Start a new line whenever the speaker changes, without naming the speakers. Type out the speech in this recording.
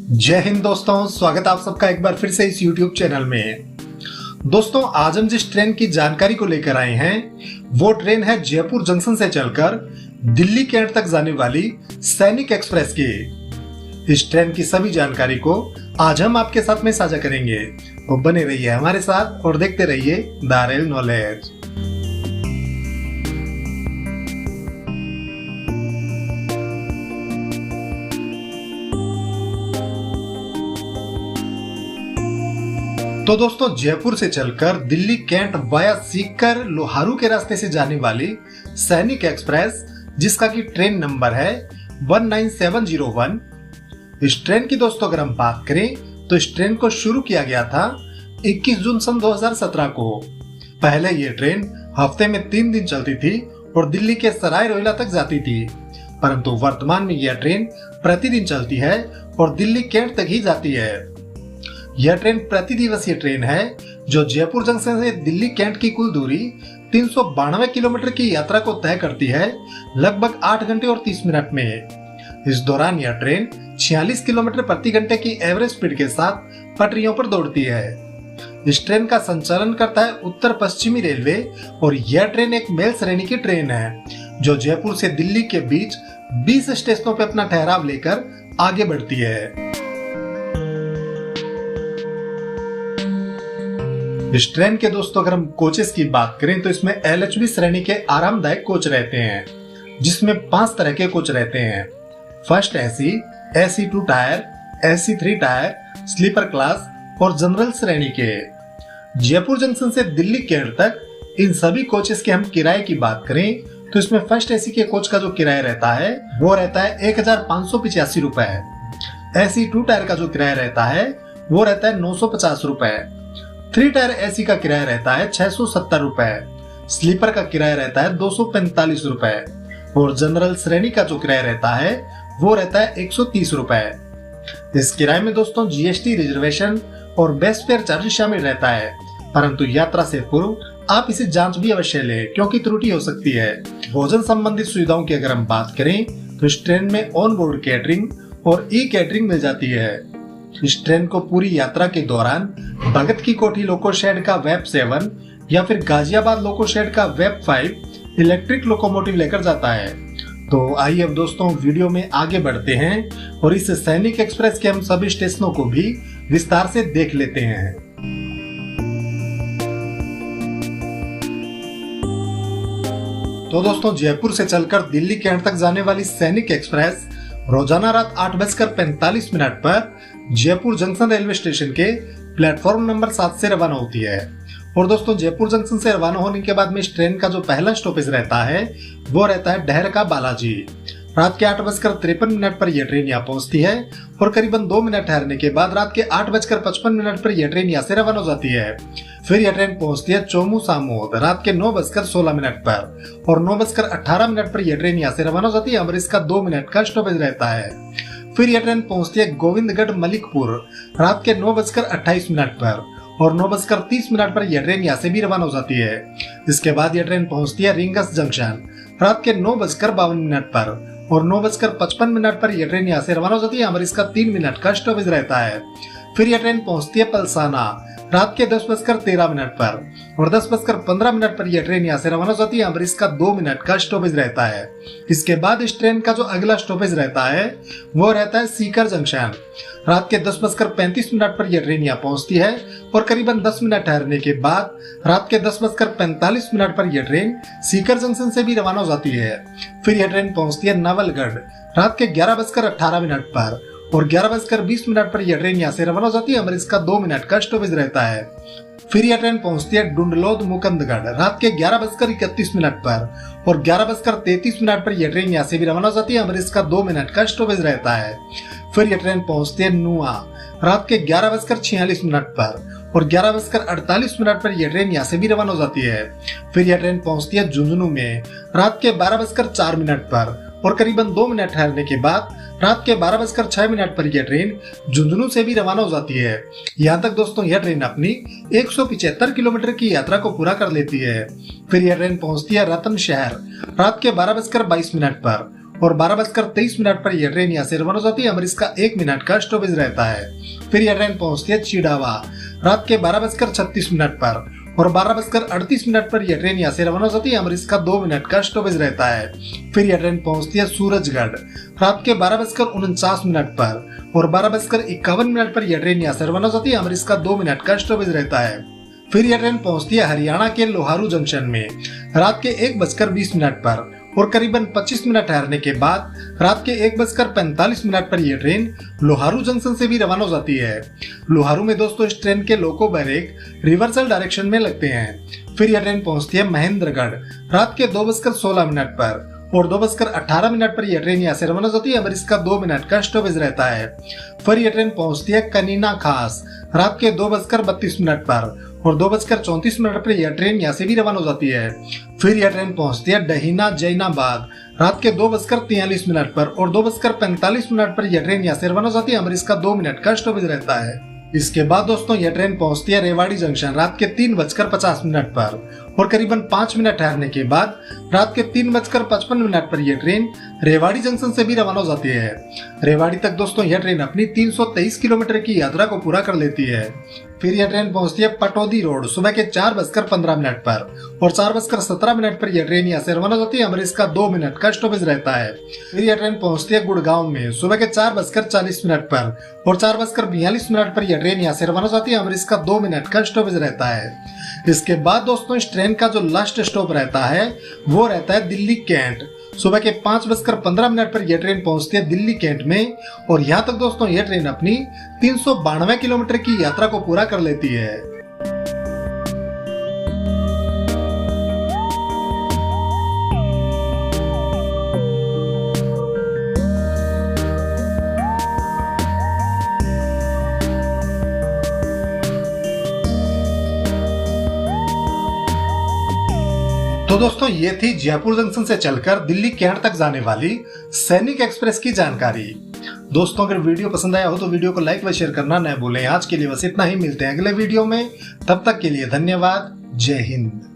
जय हिंद दोस्तों, स्वागत आप सबका एक बार फिर से इस YouTube चैनल में। दोस्तों, आज हम जिस ट्रेन की जानकारी को लेकर आए हैं वो ट्रेन है जयपुर जंक्शन से चलकर दिल्ली कैंट तक जाने वाली सैनिक एक्सप्रेस की। इस ट्रेन की सभी जानकारी को आज हम आपके साथ में साझा करेंगे, तो बने रहिए हमारे साथ और देखते रहिए द रेल नॉलेज। तो दोस्तों, जयपुर से चलकर दिल्ली कैंट वाया सीकर लोहारू के रास्ते से जाने वाली सैनिक एक्सप्रेस, जिसका की ट्रेन नंबर है 19701। इस ट्रेन की दोस्तों अगर हम बात करें तो इस ट्रेन को शुरू किया गया था 21 जून सन 2017 को। पहले ये ट्रेन हफ्ते में 3 दिन चलती थी और दिल्ली के सराय रोहिला तक जाती थी, परंतु वर्तमान में यह ट्रेन प्रतिदिन चलती है और दिल्ली कैंट तक ही जाती है। यह ट्रेन प्रतिदिवसीय ट्रेन है जो जयपुर जंक्शन से दिल्ली कैंट की कुल दूरी 392 किलोमीटर की यात्रा को तय करती है लगभग 8 घंटे और 30 मिनट में। इस दौरान यह ट्रेन 46 किलोमीटर प्रति घंटे की एवरेज स्पीड के साथ पटरियों पर दौड़ती है। इस ट्रेन का संचालन करता है उत्तर पश्चिमी रेलवे और यह ट्रेन एक मेल श्रेणी की ट्रेन है जो जयपुर से दिल्ली के बीच 20 स्टेशनों पर अपना ठहराव लेकर आगे बढ़ती है। इस ट्रेन के दोस्तों अगर हम कोचेस की बात करें तो इसमें LHB श्रेणी के आरामदायक कोच रहते हैं, जिसमें 5 तरह के कोच रहते हैं। First AC, AC2 tier, AC3 tier, sleeper class और जनरल श्रेणी के। जयपुर जंक्शन से दिल्ली कैंट तक इन सभी कोचेस के हम किराए की बात करें तो इसमें फर्स्ट AC के कोच का जो किराया रहता है वो रहता है 1585 रुपए। AC2 टायर का जो किराया रहता है वो रहता है 950 रुपए। 3 टायर AC का किराया रहता है 670 रुपए। स्लीपर का किराया रहता है 245 रुपए और जनरल श्रेणी का जो किराया रहता है वो रहता है 130 रुपए। इस किराए में दोस्तों GST, रिजर्वेशन और बेस्ट फेयर चार्ज शामिल रहता है, परंतु यात्रा से पूर्व आप इसे जांच भी अवश्य लें क्योंकि त्रुटि हो सकती है। भोजन संबंधित सुविधाओं की अगर हम बात करें तो इस ट्रेन में ऑन बोर्ड कैटरिंग और ई कैटरिंग मिल जाती है। इस ट्रेन को पूरी यात्रा के दौरान भगत की कोठी लोको शेड का वेब 7 या फिर गाजियाबाद लोको शेड का वेब 5 इलेक्ट्रिक लोकोमोटिव लेकर जाता है। तो आइए अब दोस्तों वीडियो में आगे बढ़ते हैं और इस सैनिक एक्सप्रेस के हम सभी स्टेशनों को भी विस्तार से देख लेते हैं। तो दोस्तों, जयपुर से चलकर दिल्ली कैंट तक जाने वाली सैनिक एक्सप्रेस रोजाना रात 8:45 पर जयपुर जंक्शन रेलवे स्टेशन के प्लेटफॉर्म नंबर 7 से रवाना होती है। और दोस्तों, जयपुर जंक्शन से रवाना होने के बाद में इस ट्रेन का जो पहला स्टॉपेज रहता है वो रहता है डहर का बालाजी। रात के 8:53 पर यह ट्रेन यहाँ पहुंचती है और करीबन 2 मिनट ठहरने के बाद रात के 8:55 पर यह ट्रेन यहाँ से रवाना हो जाती है। फिर यह ट्रेन पहुंचती है चोमू सामोद रात के 9:16 पर और 9:18 पर यह ट्रेन यहाँ से रवाना हो जाती है और इसका 2 मिनट का स्टॉपेज रहता है। फिर यह ट्रेन पहुंचती है गोविंदगढ़ मलिकपुर रात के 9:28 पर और 9:30 पर यह ट्रेन यहाँ से भी रवाना हो जाती है। इसके बाद यह ट्रेन पहुंचती है रिंगस जंक्शन रात के 9:52 पर और 9:55 पर यह ट्रेन यहाँ से रवाना हो जाती है और इसका 3 मिनट का स्टॉपेज रहता है। फिर यह ट्रेन पहुंचती है पलसाना रात के 10:13 पर और 10:15 पर यह ट्रेन यहाँ से रवाना हो जाती है और इसका 2 मिनट का स्टॉपेज रहता है। इसके बाद इस ट्रेन का जो अगला स्टॉपेज रहता है वो रहता है सीकर जंक्शन। रात के 10:35 पर यह ट्रेन यहाँ पहुंचती है और करीबन 10 मिनट ठहरने के बाद रात के 10:45 पर यह ट्रेन सीकर जंक्शन से भी रवाना हो जाती है। फिर यह ट्रेन पहुंचती है नवलगढ़ रात के 11:18 पर और 11:20 पर यह ट्रेन यहाँ से रवाना हो जाती है और इसका 2 मिनट का स्टॉपेज रहता है। फिर यह ट्रेन पहुंचती है डुंडलोद मुकंदगढ़ रात के 11:31 पर और 11:33 पर यह ट्रेन यहाँ से भी रवाना हो जाती है और इसका 2 मिनट का स्टॉपेज रहता है। फिर यह ट्रेन पहुंचती है नुआ रात के 11:46 पर और 11:48 पर यह ट्रेन यहाँ से भी रवाना हो जाती है। फिर यह ट्रेन पहुंचती है झुंझुनू में रात के 12:04 पर और करीबन 2 मिनट ठहरने के बाद रात के 12:06 पर यह ट्रेन झुंझुनू से भी रवाना हो जाती है। यहाँ तक दोस्तों यह ट्रेन अपनी 175 किलोमीटर की यात्रा को पूरा कर लेती है। फिर यह ट्रेन पहुंचती है रतन शहर रात के 12:22 पर और 12:23 पर यह ट्रेन यहाँ से रवाना हो जाती है। अमर इसका 1 मिनट का स्टॉपेज रहता है। फिर यह ट्रेन पहुंचती है चिड़ावा रात के 12:36 पर और 12:38 पर यह ट्रेन यहाँ से रवाना हो जाती है। अमर इसका 2 मिनट का स्टॉपेज रहता है। फिर यह ट्रेन पहुंचती है सूरजगढ़ रात के 12:49 पर और 12:51 पर यह ट्रेन यहाँ से रवाना हो जाती है। अमर इसका 2 मिनट का स्टॉपेज रहता है। फिर यह ट्रेन पहुंचती है हरियाणा के लोहारू जंक्शन में रात के 1:20 पर और करीबन 25 मिनट ठहरने के बाद रात के 1:45 पर यह ट्रेन लोहारू जंक्शन से भी रवाना हो जाती है। लोहारू में दोस्तों इस ट्रेन के लोको बैरेक रिवर्सल डायरेक्शन में लगते हैं। फिर यह ट्रेन पहुंचती है महेंद्रगढ़ रात के 2:16 पर और 2:18 पर यह ट्रेन यहाँ से रवाना हो जाती है। अमर इसका 2 मिनट का स्टॉपेज रहता है। फिर यह ट्रेन पहुंचती है कनीना खास रात के 2:32 पर और 2:34 पर यह ट्रेन यहाँ से भी रवाना हो जाती है। फिर यह ट्रेन पहुंचती है डहीना जैनाबाद रात के 2:43 पर और 2:45 पर यह ट्रेन यहाँ से रवाना हो जाती है। अमर इसका 2 मिनट का स्टॉपेज रहता है। इसके बाद दोस्तों यह ट्रेन पहुंचती है रेवाड़ी जंक्शन रात के 3:50 पर और करीबन 5 मिनट ठहरने के बाद रात के 3:55 पर यह ट्रेन रेवाड़ी जंक्शन से भी रवाना हो जाती है। रेवाड़ी तक दोस्तों यह ट्रेन अपनी 323 किलोमीटर की यात्रा को पूरा कर लेती है। फिर यह ट्रेन पहुंचती है पटौदी रोड सुबह के 4:15 पर और 4:17 पर यह ट्रेन यहाँ से रवाना हो जाती है। अमर इसका 2 मिनट का स्टॉपेज रहता है। फिर यह ट्रेन पहुंचती है गुड़गांव में सुबह के 4:40 पर और 4:42 पर यह ट्रेन यहाँ से रवाना हो जाती है। अमर इसका 2 मिनट का स्टॉपेज रहता है। इसके बाद दोस्तों इस ट्रेन का जो लास्ट स्टॉप रहता है वो रहता है दिल्ली कैंट। सुबह के 5:15 पर यह ट्रेन पहुंचती है दिल्ली कैंट में और यहाँ तक दोस्तों यह ट्रेन अपनी 392 किलोमीटर की यात्रा को पूरा कर लेती है। तो दोस्तों ये थी जयपुर जंक्शन से चलकर दिल्ली कैंट तक जाने वाली सैनिक एक्सप्रेस की जानकारी। दोस्तों अगर वीडियो पसंद आया हो तो वीडियो को लाइक व शेयर करना न भूलें। आज के लिए बस इतना ही, मिलते हैं अगले वीडियो में। तब तक के लिए धन्यवाद। जय हिंद।